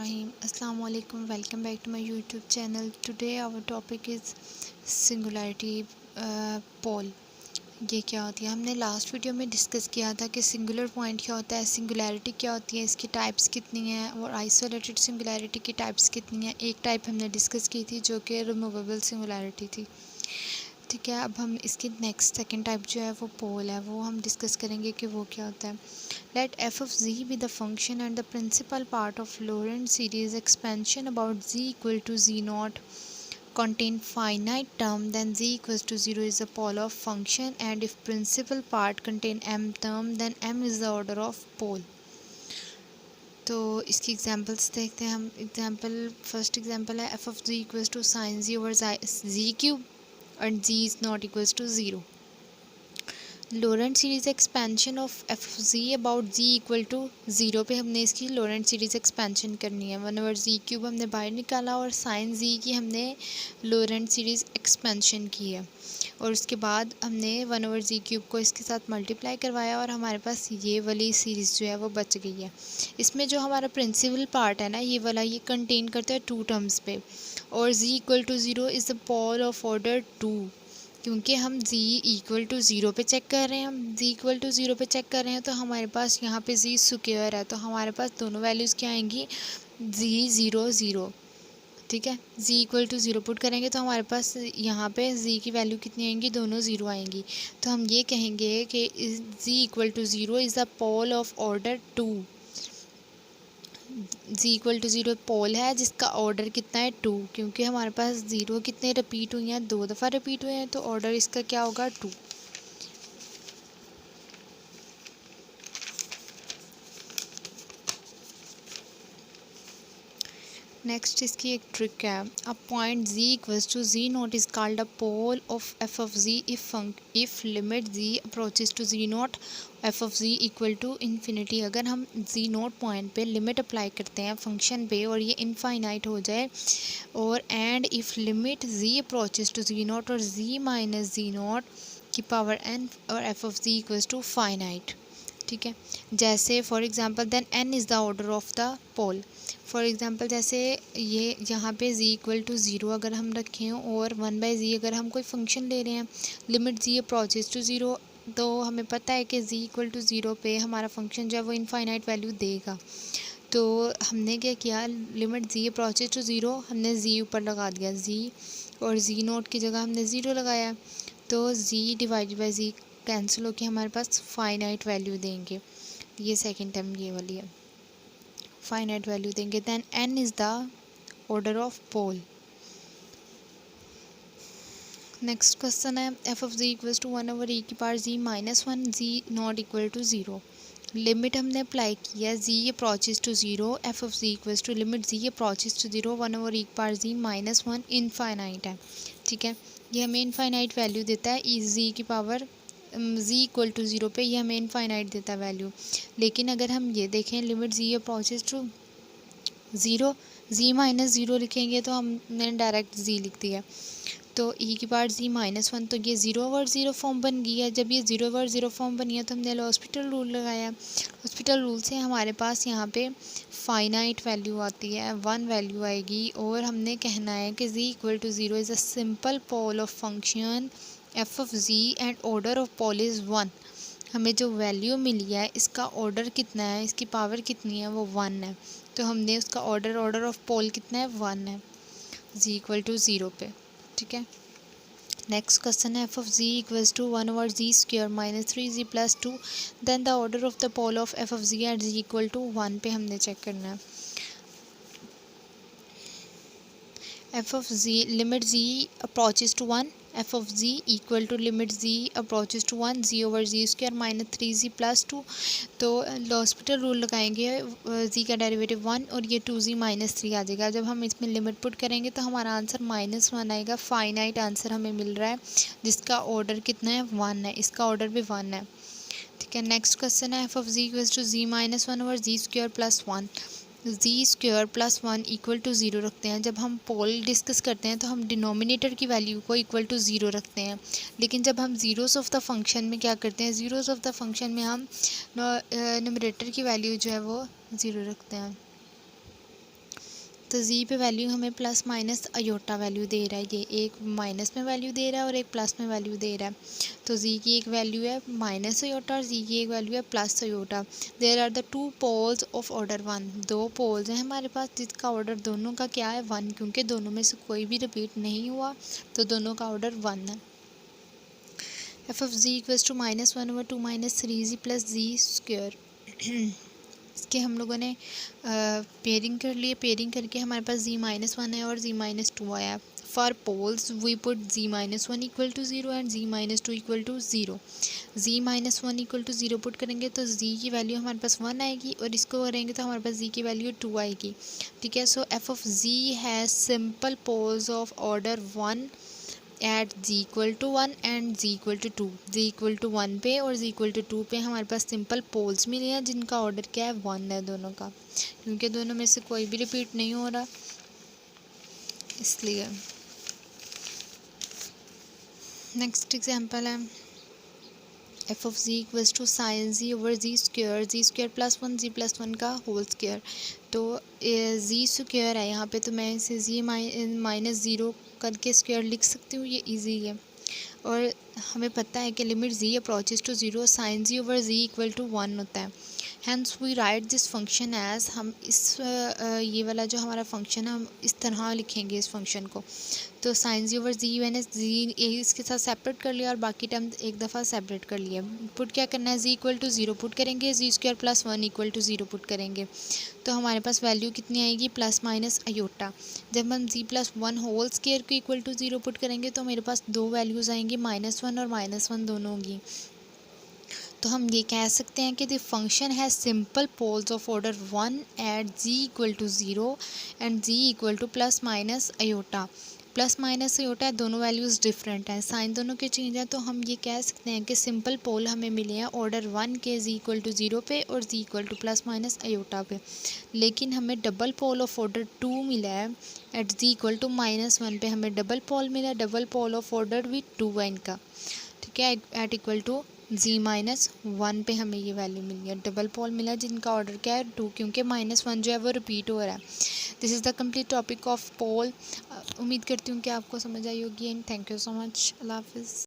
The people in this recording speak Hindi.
Bismillahirrahmanirrahim. Assalamu alaikum. Welcome back to my YouTube channel. Today our topic is singularity pole. ये क्या होती है? हमने लास्ट वीडियो में डिस्कस किया था कि सिंगुलर पॉइंट क्या होता है, सिंगुलैरिटी क्या होती है, इसकी टाइप्स कितनी हैं और आइसोलेटेड सिंगुलैरिटी की टाइप्स कितनी हैं। एक टाइप हमने डिस्कस की थी जो कि रिमूवेबल सिंगुलैरिटी थी। ठीक है, अब हम इसकी नेक्स्ट सेकंड टाइप जो है वो पोल है, वो हम डिस्कस करेंगे कि वो क्या होता है। Let f of g be the function and the principal part of Laurent series expansion about g equal to g not contain finite term, then z equals to 0 is the pole of function, and if principal part contain m term then m is the order of pole. तो इसकी एग्जांपल्स देखते हैं हम। फर्स्ट एग्जांपल है f of ji equals to sine ji over g cube and g is not equals to 0. Laurent series expansion of f g about g equal to 0 पे हमने इसकी लोरेंट सीरीज एक्सपेंशन करनी है। 1/z क्यूब हमने बाहर निकाला और साइन जी की हमने लोरेंट सीरीज एक्सपेंशन की है, और उसके बाद हमने 1/z क्यूब को इसके साथ मल्टीप्लाई करवाया और हमारे पास ये वाली सीरीज़ जो है वो बच गई है। इसमें जो हमारा प्रिंसिपल पार्ट है ना, ये वाला, ये कंटेन करता है 2 टर्म्स पे, और z equal to 0 is the pole of order 2, क्योंकि हम z इक्वल टू 0 पे चेक कर रहे हैं। हम z इक्वल टू 0 पे चेक कर रहे हैं तो हमारे पास यहाँ पे z स्क्वायर है, तो हमारे पास दोनों वैल्यूज़ क्या आएंगी, z 0 0। ठीक है, z इक्वल टू 0 पुट करेंगे तो हमारे पास यहाँ पे z की वैल्यू कितनी आएंगी, दोनों 0 आएंगी। तो हम ये कहेंगे कि z equal to 0 is the pole of order 2। z equal to 0 pole है जिसका ऑर्डर कितना है 2, क्योंकि हमारे पास 0 कितने रिपीट हुई हैं, 2 दफ़ा रिपीट हुए हैं, तो ऑर्डर इसका क्या होगा 2। नेक्स्ट इसकी एक ट्रिक है। A point z equals to z not is called a pole of f of z if limit z approaches to z not f of z equal to infinity. अगर हम z नॉट पॉइंट पे लिमिट अप्लाई करते हैं फंक्शन पे और ये इनफाइनाइट हो जाए, और and if limit z approaches to z not और z माइनस z नॉट की पावर n और f of z equals to finite. ठीक है, जैसे for example then n is the order of the pole. For example जैसे ये यहाँ पे z इक्वल टू 0 अगर हम रखें और 1/z अगर हम कोई फंक्शन ले रहे हैं, लिमिट z अप्रोचेस टू 0, तो हमें पता है कि z इक्वल टू 0 पे हमारा फंक्शन जो है वो इनफाइनाइट वैल्यू देगा। तो हमने क्या किया, लिमिट z अप्रोचेस टू 0 हमने z ऊपर लगा दिया, z और z नोट की जगह हमने 0 लगाया, तो z divided by z cancel होकर हमारे पास फाइनाइट वैल्यू देंगे। ये सेकेंड टर्म ये वाली है, फाइनाइट वैल्यू देंगे। Then n is the order of pole. Next question है f of ji equals to 1/e की power z minus 1 z not equal to 0। Limit हमने अप्लाई किया z approaches to 0, f of ji equals to limit z approaches to 0 1/e की पावर z माइनस 1 इनफाइनाइट है। ठीक है, ये हमें इनफाइनाइट वैल्यू देता है, z की पावर z इक्वल टू 0 पे ये हमें इनफाइनाइट देता है वैल्यू। लेकिन अगर हम ये देखें limit z approaches to 0, z minus 0 लिखेंगे तो हमने डायरेक्ट z लिख दिया, तो e की पावर z माइनस 1, तो ये 0/0 फॉर्म बन गई है। जब ये 0/0 फॉर्म बनी है तो हमने हॉस्पिटल रूल लगाया। हॉस्पिटल रूल से हमारे पास यहाँ पे फाइनाइट वैल्यू आती है, 1 वैल्यू आएगी, और हमने कहना है कि z equal to 0 is a simple pole of function f of z and order of pole is 1। हमें जो वैल्यू मिली है इसका ऑर्डर कितना है, इसकी पावर कितनी है, वो 1 है, तो हमने उसका ऑर्डर ऑफ पोल कितना है, 1 है, z इक्वल टू 0 पे। ठीक है, नेक्स्ट क्वेश्चन है f of ji equals to 1/z square minus 3z plus 2, then the order of the pole of f of z at z equal to 1 पे हमने चेक करना है। F of z limit z approaches to 1, f of z equal to limit z approaches to 1 z/z square minus 3z plus 2, तो लॉस्पिटल रूल लगाएंगे, z का डेरिवेटिव 1 और ये 2z माइनस 3 आ जाएगा। जब हम इसमें लिमिट पुट करेंगे तो हमारा आंसर -1 आएगा। फाइनाइट आंसर हमें मिल रहा है जिसका ऑर्डर कितना है, 1 है, इसका ऑर्डर भी 1 है। ठीक है, नेक्स्ट क्वेश्चन है f of ji equals to z minus 1/z square plus 1, z square plus 1 equal to 0 रखते हैं। जब हम पोल डिस्कस करते हैं तो हम डिनोमिनेटर की वैल्यू को इक्वल टू 0 रखते हैं, लेकिन जब हम ज़ीरोस ऑफ द फंक्शन में क्या करते हैं, ज़ीरोस ऑफ द फंक्शन में हम न्यूमरेटर की वैल्यू जो है वो 0 रखते हैं। तो जी पे वैल्यू हमें प्लस माइनस अयोटा वैल्यू दे रहा है, ये एक माइनस में वैल्यू दे रहा है और एक प्लस में वैल्यू दे रहा है। तो जी की एक वैल्यू है माइनस अयोटा और जी की एक वैल्यू है plus iota. There are the two poles of order one, दो पोल्स हैं हमारे पास जिसका ऑर्डर दोनों का क्या है, वन, क्योंकि दोनों में से कोई भी रिपीट नहीं हुआ तो दोनों का ऑर्डर वन है। F of ji equals to -1/2 - 3z + z²। इसके हम लोगों ने पेयरिंग कर लिए, पेयरिंग करके हमारे पास z-1 है और z-2 आया। For poles we put z-1 equal to 0 and z-2 equal to 0। z-1 equal to 0 put करेंगे तो z की वैल्यू हमारे पास 1 आएगी और इसको करेंगे तो हमारे पास z की वैल्यू 2 आएगी। ठीक है, so f of z has simple poles of order 1 at z equal to 1 and z equal to 2। z equal to 1 पे और z इक्वल टू 2 पे हमारे पास सिंपल पोल्स मिले हैं जिनका ऑर्डर क्या है, 1 है दोनों का, क्योंकि दोनों में से कोई भी रिपीट नहीं हो रहा इसलिए। नेक्स्ट एग्जांपल है f of ji equals to sine ji over z square plus 1 z+1 का होल स्क्वायर। तो जी स्क्वायर है यहाँ पे, तो मैं इसे जी -0 करके स्क्वायर लिख सकती हूँ, ये इजी है। और हमें पता है कि limit z approaches to 0 sine ji over z equal to 1 होता है। Hence we write this function as, हम इस ये वाला जो हमारा फंक्शन है हम इस तरह लिखेंगे इस फंक्शन को। तो साइन जी ओवर जी मैंने जी इसके साथ सेपरेट कर लिया और बाकी टर्म एक दफ़ा सेपरेट कर लिया। पुट क्या करना है, जी इक्वल टू 0 पुट करेंगे, z² + 1 इक्वल टू 0 पुट करेंगे तो हमारे पास वैल्यू कितनी आएगी, प्लस माइनस अयोटा। जब हम z+1 होल स्क्वायर को इक्वल टू 0 पुट करेंगे तो मेरे पास दो वैल्यूज़ आएंगी, -1 और -1 दोनों होंगी। तो हम ये कह सकते हैं कि the function has simple poles of order 1 at z equal to 0 and z equal to plus minus iota. Plus minus iota दोनों वैल्यूज़ डिफरेंट हैं, साइन दोनों के चेंज हैं, तो हम ये कह सकते हैं कि सिंपल पोल हमें मिले हैं ऑर्डर 1 के z इक्वल टू 0 पे और z equal to plus minus aorta पे। लेकिन हमें डबल पोल ऑफ ऑर्डर 2 मिला है एट z इक्वल टू -1 पे, हमें डबल पोल मिला है, डबल पोल ऑफ ऑर्डर भी 2 है इनका। ठीक है, एट इक्वल टू z-1 पे हमें ये वैल्यू मिली है, डबल पोल मिला जिनका ऑर्डर क्या है 2, क्योंकि -1 जो है वो रिपीट हो रहा है। This is the complete topic of pole. उम्मीद करती हूँ कि आपको समझ आई होगी and thank you so much. अल्लाह हाफिज़।